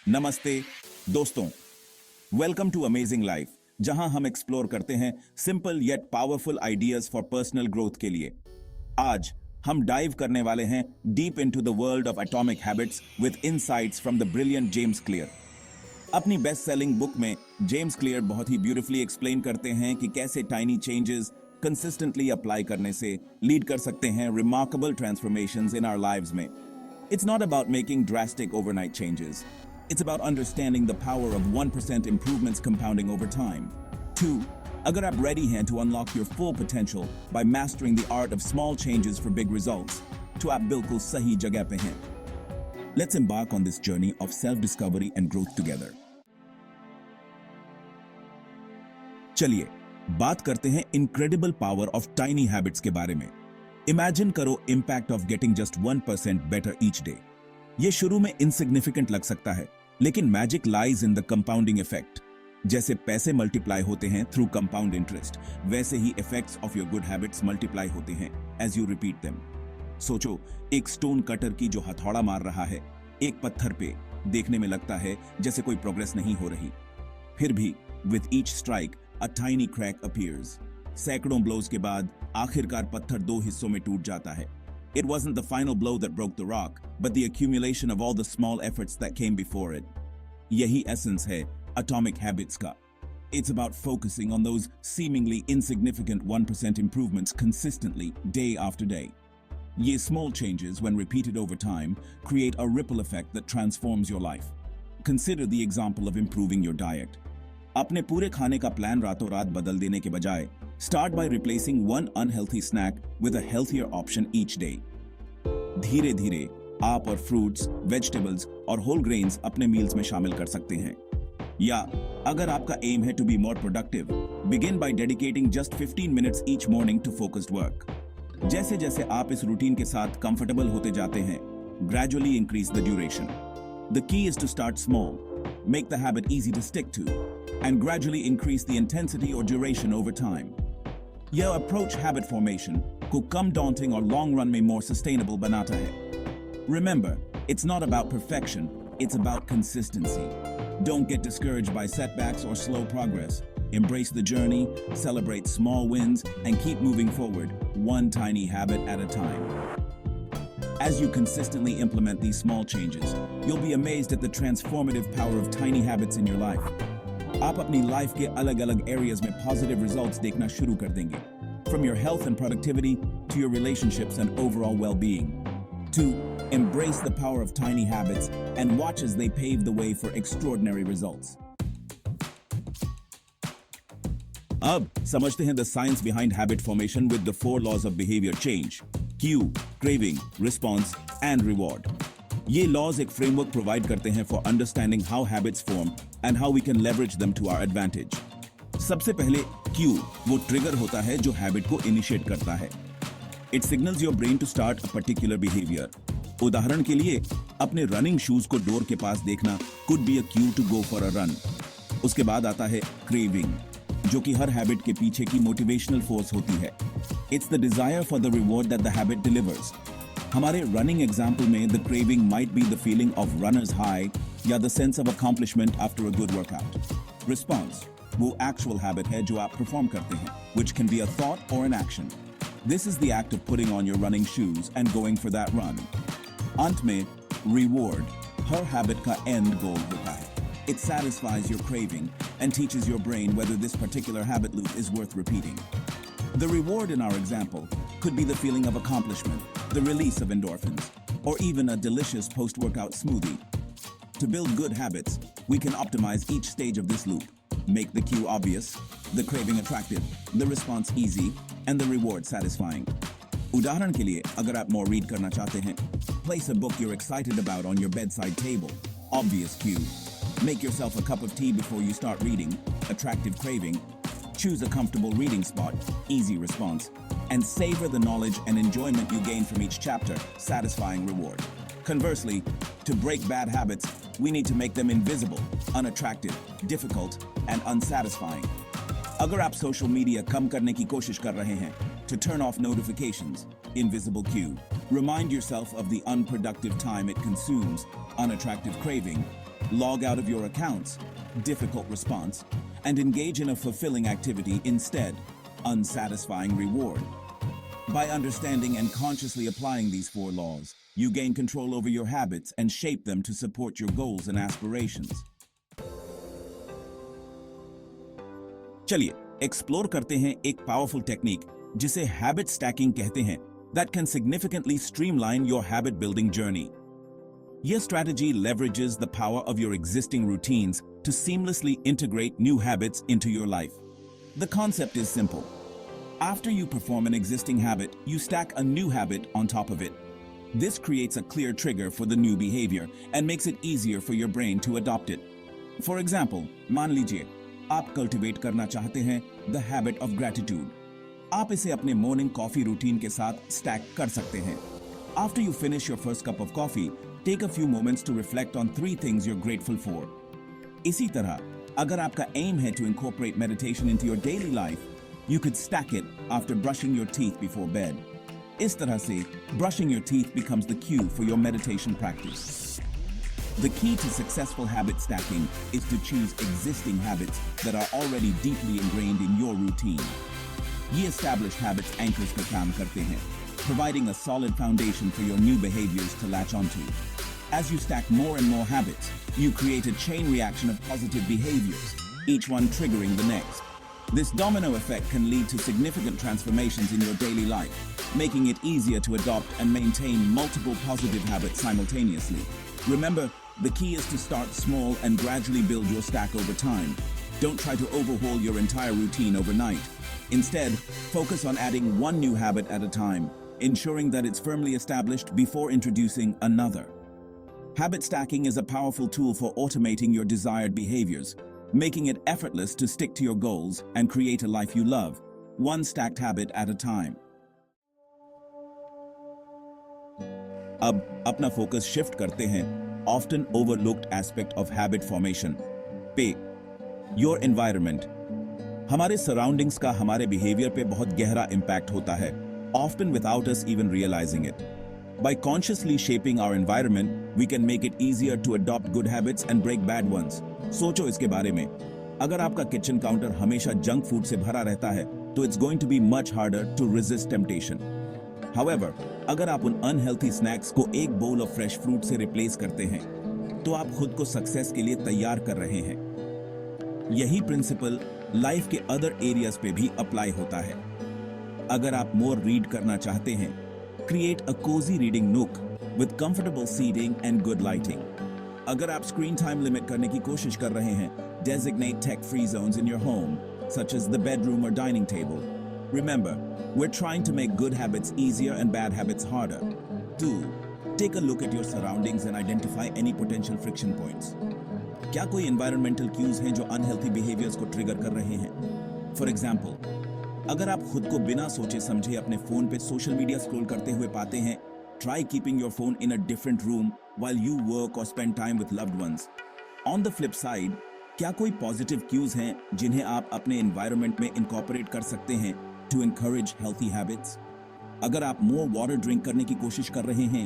नमस्ते दोस्तों, welcome to amazing life, जहां हम एक्सप्लोर करते हैं simple yet powerful ideas for personal growth के लिए। आज हम डाइव करने वाले हैं deep into the world of atomic habits with insights from the brilliant James clear. अपनी बेस्ट सेलिंग बुक में जेम्स क्लियर बहुत ही ब्यूटीफुली एक्सप्लेन करते हैं कि कैसे टाइनी चेंजेस कंसिस्टेंटली अप्लाई करने से लीड कर सकते हैं remarkable transformations in our lives में। It's not about making drastic overnight changes. It's about understanding the power of 1% improvements compounding over time. 2. अगर आप ready हैं to unlock your full potential by mastering the art of small changes for big results, तो आप बिल्कुल सही जगह पे हैं। Let's embark on this journey of self-discovery and growth together. चलिए, बात करते हैं incredible power of tiny habits के बारे में। इमेजिन करो impact of getting just 1% better each day. ये शुरू में इनसिग्निफिकेंट लग सकता है, लेकिन magic lies in the compounding effect. जैसे पैसे मल्टीप्लाई होते हैं थ्रू कंपाउंड इंटरेस्ट, वैसे ही effects of your good habits multiply होते हैं एज यू रिपीट देम। सोचो, एक स्टोन कटर की जो हथौड़ा मार रहा है एक पत्थर पे, देखने में लगता है जैसे कोई प्रोग्रेस नहीं हो रही। फिर भी with each strike a tiny crack appears. सैकड़ों ब्लोज के बाद आखिरकार पत्थर दो हिस्सों में टूट जाता है। It wasn't the final blow that broke the rock, but the accumulation of all the small efforts that came before it. यही essence है atomic habits का। It's about focusing on those seemingly insignificant 1% improvements consistently, day after day. ये small changes, when repeated over time, create a ripple effect that transforms your life. Consider the example of improving your diet. अपने पूरे खाने का plan रातों रात बदल देने के बजाय start by replacing one unhealthy snack with a healthier option each day. धीरे धीरे आप और फ्रूट्स, वेजिटेबल्स और होल ग्रेन्स अपने मील्स में शामिल कर सकते हैं। या अगर आपका एम है to be more productive, begin by dedicating just 15 minutes each morning to focused work. जैसे जैसे आप इस रूटीन के साथ कंफर्टेबल होते जाते हैं, gradually increase the duration. The key is to start small, make the habit easy to stick to, and gradually increase the intensity or duration over time. यह approach habit formation को कम daunting और long run में more sustainable बनाता है। Remember, it's not about perfection, it's about consistency. Don't get discouraged by setbacks or slow progress. Embrace the journey, celebrate small wins, and keep moving forward, one tiny habit at a time. As you consistently implement these small changes, you'll be amazed at the transformative power of tiny habits in your life. आप अपनी life के अलग अलग areas में positive results देखना शुरू कर देंगे, from your health and productivity to your relationships and overall well-being. 2. Embrace the power of tiny habits and watch as they pave the way for extraordinary results. अब समझते हैं the science behind habit formation with the 4 laws of behavior change: cue, craving, response, and reward. ये laws एक framework provide करते हैं for understanding how habits form and how we can leverage them to our advantage. सबसे पहले cue वो trigger होता है जो habit को initiate करता है. It signals your brain to start a particular behavior. उदाहरण के लिए अपने running shoes को door के पास देखना could be a cue to go for a run. उसके बाद आता है craving, जो कि हर habit के पीछे की motivational force होती है. It's the desire for the reward that the habit delivers. हमारे रनिंग एग्जाम्पल में the craving might be the feeling of runners high या the sense of accomplishment after a good workout. Response वो actual habit है जो आप perform करते हैं, which can be a thought or an action. This is the act of putting on your running shoes and going for that run. अंत में reward हर habit का end goal होता है. It satisfies your craving and teaches your brain whether this particular habit loop is worth repeating. The reward in our example could be the feeling of accomplishment, the release of endorphins, or even a delicious post-workout smoothie. To build good habits, we can optimize each stage of this loop. Make the cue obvious, the craving attractive, the response easy, and the reward satisfying. उदाहरण के लिए, अगर आप more read करना चाहते हैं, place a book you're excited about on your bedside table. Obvious cue. Make yourself a cup of tea before you start reading. Attractive craving. Choose a comfortable reading spot. Easy response. And savor the knowledge and enjoyment you gain from each chapter. Satisfying reward. Conversely, to break bad habits, we need to make them invisible, unattractive, difficult, and unsatisfying. अगर आप social media कम करने की कोशिश कर रहे हैं, to turn off notifications, invisible cue. Remind yourself of the unproductive time it consumes, unattractive craving. Log out of your accounts, difficult response, and engage in a fulfilling activity instead, unsatisfying reward. By understanding and consciously applying these 4 laws, you gain control over your habits and shape them to support your goals and aspirations. चलिए explore करते हैं एक powerful technique जिसे habit stacking कहते हैं, that can significantly streamline your habit building journey. Your strategy leverages the power of your existing routines to seamlessly integrate new habits into your life. The concept is simple. After you perform an existing habit, you stack a new habit on top of it. This creates a clear trigger for the new behavior and makes it easier for your brain to adopt it. For example, मान लीजिए आप cultivate करना चाहते हैं the habit of gratitude. आप इसे अपने morning coffee routine के साथ स्टैक कर सकते हैं. After you finish your first cup of coffee, take a few moments to reflect on 3 things you're grateful for. इसी तरह, अगर आपका aim है to incorporate meditation into your daily life, you could stack it after brushing your teeth before bed. इस तरह से, brushing your teeth becomes the cue for your meditation practice. The key to successful habit stacking is to choose existing habits that are already deeply ingrained in your routine. ये established habits anchors का काम करते हैं, providing a solid foundation for your new behaviors to latch onto. As you stack more and more habits, you create a chain reaction of positive behaviors, each one triggering the next. This domino effect can lead to significant transformations in your daily life, making it easier to adopt and maintain multiple positive habits simultaneously. Remember, the key is to start small and gradually build your stack over time. Don't try to overhaul your entire routine overnight. Instead, focus on adding one new habit at a time, ensuring that it's firmly established before introducing another. Habit stacking is a powerful tool for automating your desired behaviors, making it effortless to stick to your goals and create a life you love, one stacked habit at a time. अब अपना focus shift करते हैं often overlooked aspect of habit formation पे, your environment. हमारे surroundings का हमारे behaviour पे बहुत गहरा इम्पैक्ट होता है, often without us even realizing it. By consciously shaping our environment, we can make it easier to adopt good habits and break bad ones. सोचो इसके बारे में. अगर आपका किचन काउंटर हमेशा जंक फूड से भरा रहता है, तो it's going to be much harder to resist temptation. However, अगर आप उन अनहेल्थी स्नैक्स को एक बोल ऑफ फ्रेश फ्रूट से रिप्लेस करते हैं, तो आप खुद को सक्सेस के लिए तैयार कर रहे हैं. यही प्रिंसिपल लाइफ के अदर एरियाज पे भी अप्लाई होता है. अगर आप मोर रीड करना चाहते हैं, create a cosy reading nook with comfortable seating and good lighting. अगर आप स्क्रीन टाइम लिमिट करने की कोशिश कर रहे हैं, designate tech free zones in your home, such as the bedroom or dining table. Remember, we're trying to make good habits easier and bad habits harder. 2. Take a look at your surroundings and identify any potential friction points. क्या कोई environmental cues हैं जो unhealthy behaviors को trigger कर रहे हैं? For example, अगर आप खुद को बिना सोचे समझे अपने फोन पे सोशल मीडिया स्क्रॉल करते हुए पाते हैं, try keeping your phone in a different room while you work or spend time with loved ones. On the flip side, क्या कोई पॉजिटिव क्यूज हैं जिन्हें आप अपने एनवायरनमेंट में इनकॉर्पोरेट कर सकते हैं टू एनकरेज हेल्थी हैबिट्स? अगर आप मोर वाटर ड्रिंक करने की कोशिश कर रहे हैं,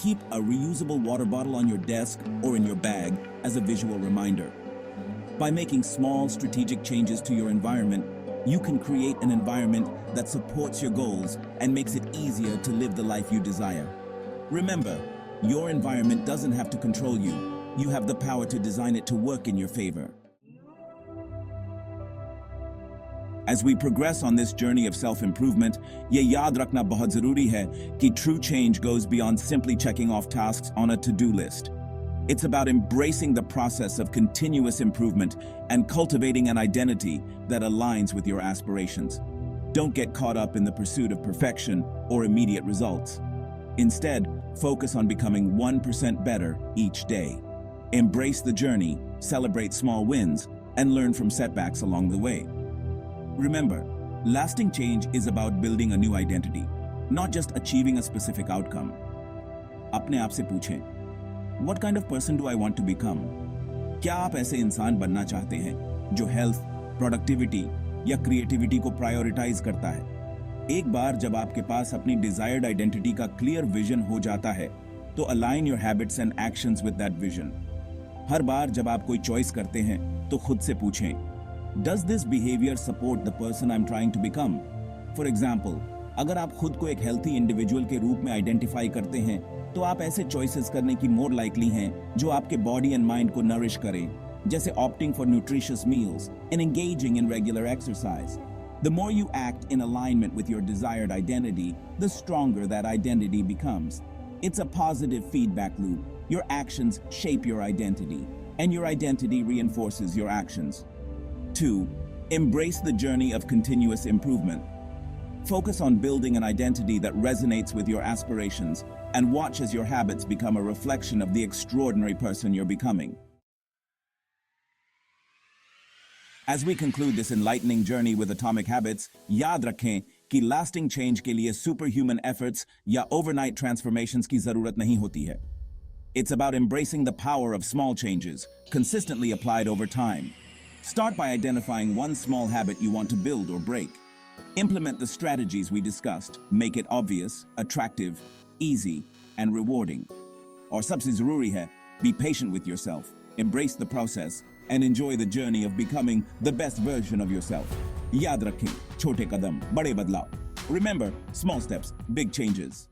keep a reusable water bottle on your desk और in your bag as a visual reminder. By making small strategic changes to your environment, you can create an environment that supports your goals and makes it easier to live the life you desire. Remember, your environment doesn't have to control you. You have the power to design it to work in your favor. As we progress on this journey of self-improvement, ये याद रखना बहुत जरूरी है कि true change goes beyond simply checking off tasks on a to-do list. It's about embracing the process of continuous improvement and cultivating an identity that aligns with your aspirations. Don't get caught up in the pursuit of perfection or immediate results. Instead, focus on becoming 1% better each day. Embrace the journey, celebrate small wins, and learn from setbacks along the way. Remember, lasting change is about building a new identity, not just achieving a specific outcome. अपने आप से पूछें, What kind of person do I want to become? क्या आप ऐसे इंसान बनना चाहते हैं जो हेल्थ, प्रोडक्टिविटी या क्रिएटिविटी को प्रायोरिटाइज करता है? एक बार जब आपके पास अपनी डिजायर्ड आइडेंटिटी का क्लियर विजन हो जाता है, तो align your habits and actions with that vision. हर बार जब आप कोई चॉइस करते हैं तो खुद से पूछें, does this behaviour support the person I am trying to become? For example, अगर आप खुद को एक हेल्थी इंडिविजुअल के रूप में आइडेंटिफाई करते हैं तो आप ऐसे चॉइसेस करने की मोर लाइकली हैं जो आपके बॉडी एंड माइंड को नरिश करें, जैसे opting for nutritious meals and engaging in regular exercise. The more you act in alignment with your desired identity, the stronger that identity becomes. It's a positive feedback loop. Your actions shape your identity, and your identity reinforces your actions. 2. Embrace the journey of continuous improvement. Focus on building an identity that resonates with your aspirations, and watch as your habits become a reflection of the extraordinary person you're becoming. As we conclude this enlightening journey with Atomic Habits, याद रखें कि lasting change के लिए superhuman efforts या overnight transformations की जरूरत नहीं होती है. It's about embracing the power of small changes, consistently applied over time. Start by identifying one small habit you want to build or break. Implement the strategies we discussed. Make it obvious, attractive, easy, and rewarding. और सबसे जरूरी है, be patient with yourself, embrace the process, and enjoy the journey of becoming the best version of yourself. याद रखें, छोटे कदम, बड़े बदलाव. Remember, small steps, big changes.